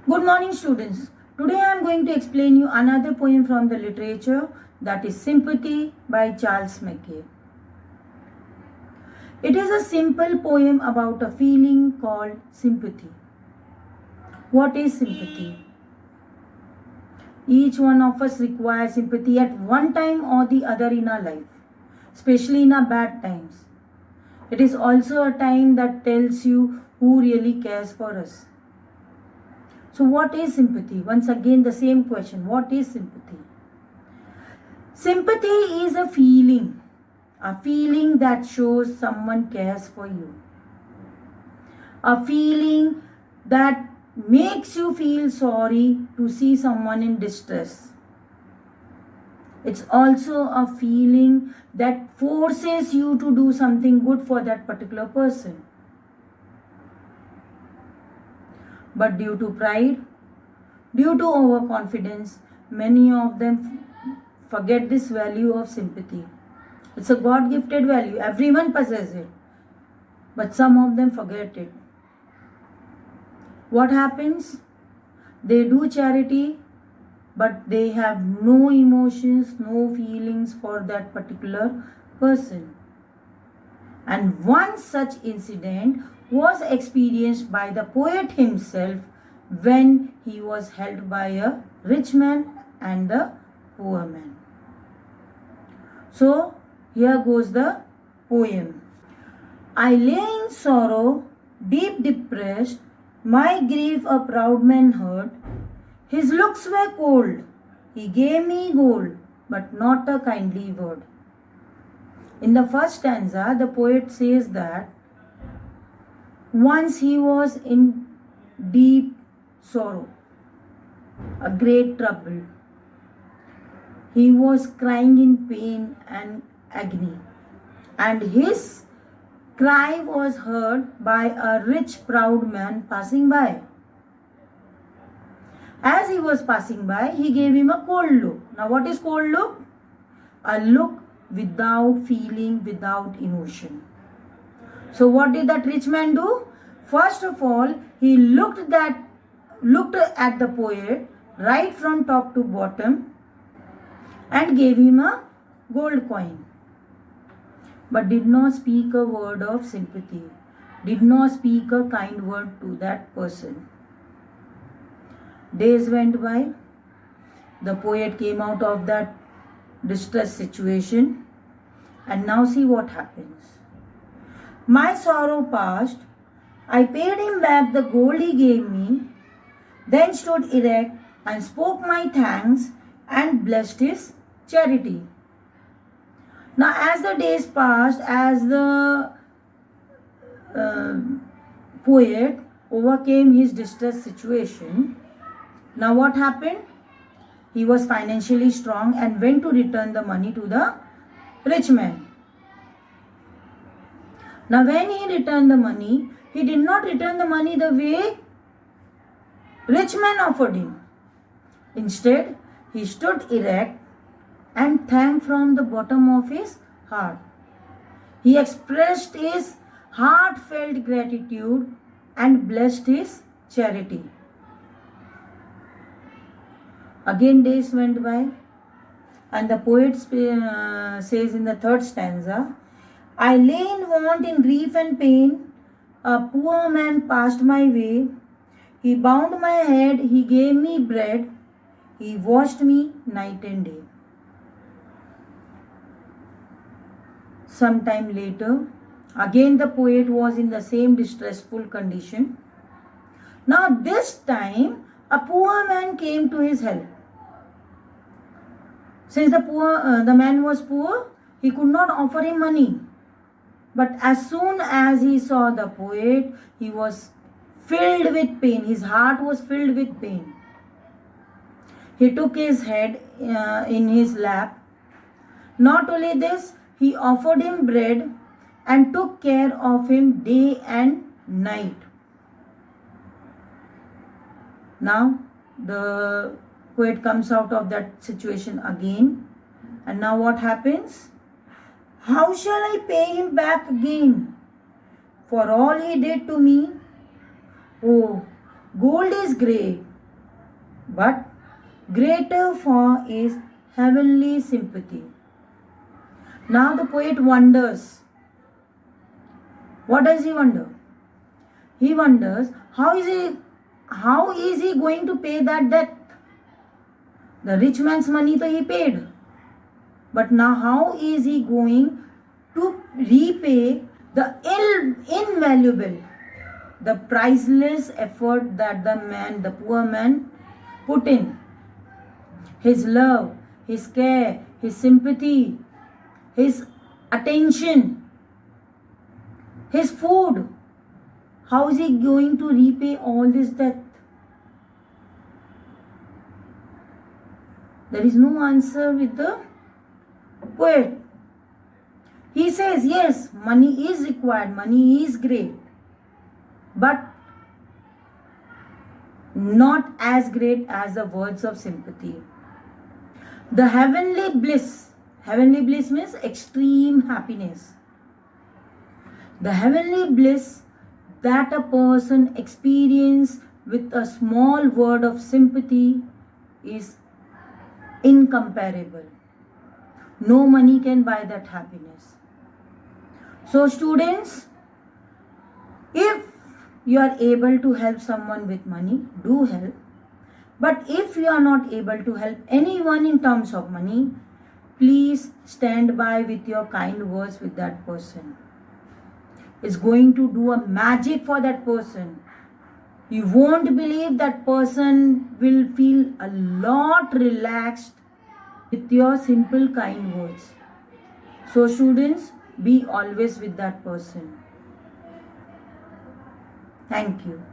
Good morning, students. Today I am going to explain you another poem from the literature, that is Sympathy by Charles Mackay. It is a simple poem about a feeling called sympathy. What is sympathy? Each one of us requires sympathy at one time or the other in our life, especially in our bad times. It is also a time that tells you who really cares for us. So, what is sympathy? Once again, the same question. What is sympathy? Sympathy is a feeling that shows someone cares for you, a feeling that makes you feel sorry to see someone in distress. It's also a feeling that forces you to do something good for that particular person. But due to pride, due to overconfidence, many of them forget this value of sympathy. It's a God-gifted value. Everyone possesses it. But some of them forget it. What happens? They do charity, but they have no emotions, no feelings for that particular person. And one such incident was experienced by the poet himself when he was held by a rich man and a poor man. So, here goes the poem. I lay in sorrow, deep depressed, my grief a proud man heard. His looks were cold, he gave me gold, but not a kindly word. In the first stanza, the poet says that once he was in deep sorrow, a great trouble. He was crying in pain and agony, and his cry was heard by a rich, proud man passing by. As he was passing by, he gave him a cold look. Now, what is cold look? A look without feeling, without emotion. So what did that rich man do? First of all, he looked at the poet right from top to bottom and gave him a gold coin, but did not speak a word of sympathy, did not speak a kind word to that person. Days went by. The poet came out of that distress situation, and now see what happens. My sorrow passed, I paid him back the gold he gave me, then stood erect and spoke my thanks and blessed his charity. Now, as the days passed, as the poet overcame his distress situation, now what happened? He was financially strong and went to return the money to the rich man. Now, when he returned the money, he did not return the money the way rich man offered him. Instead, he stood erect and thanked from the bottom of his heart. He expressed his heartfelt gratitude and blessed his charity. Again, days went by, and the poet says in the third stanza, I lay in want, in grief and pain. A poor man passed my way. He bound my head, he gave me bread. He washed me night and day. Some time later, again the poet was in the same distressful condition. Now this time, a poor man came to his help. Since the man was poor, he could not offer him money. But as soon as he saw the poet, he was filled with pain. His heart was filled with pain. He took his head in his lap. Not only this, he offered him bread and took care of him day and night. Now, the poet comes out of that situation again. And now what happens? How shall I pay him back again for all he did to me? Oh, gold is great, but greater far is heavenly sympathy. Now the poet wonders. What does he wonder? He wonders how is he going to pay that debt? The rich man's money he paid. But now how is he going to repay the invaluable, the priceless effort that the poor man put in? His love, his care, his sympathy, his attention, his food. How is he going to repay all this debt? There is no answer with the poet. He says, yes, money is required, money is great, but not as great as the words of sympathy. The heavenly bliss means extreme happiness. The heavenly bliss that a person experiences with a small word of sympathy is incomparable. No money can buy that happiness. So students, if you are able to help someone with money, do help. But if you are not able to help anyone in terms of money, please stand by with your kind words with that person. It's going to do a magic for that person. You won't believe that person will feel a lot relaxed with your simple kind words. So students, be always with that person. Thank you.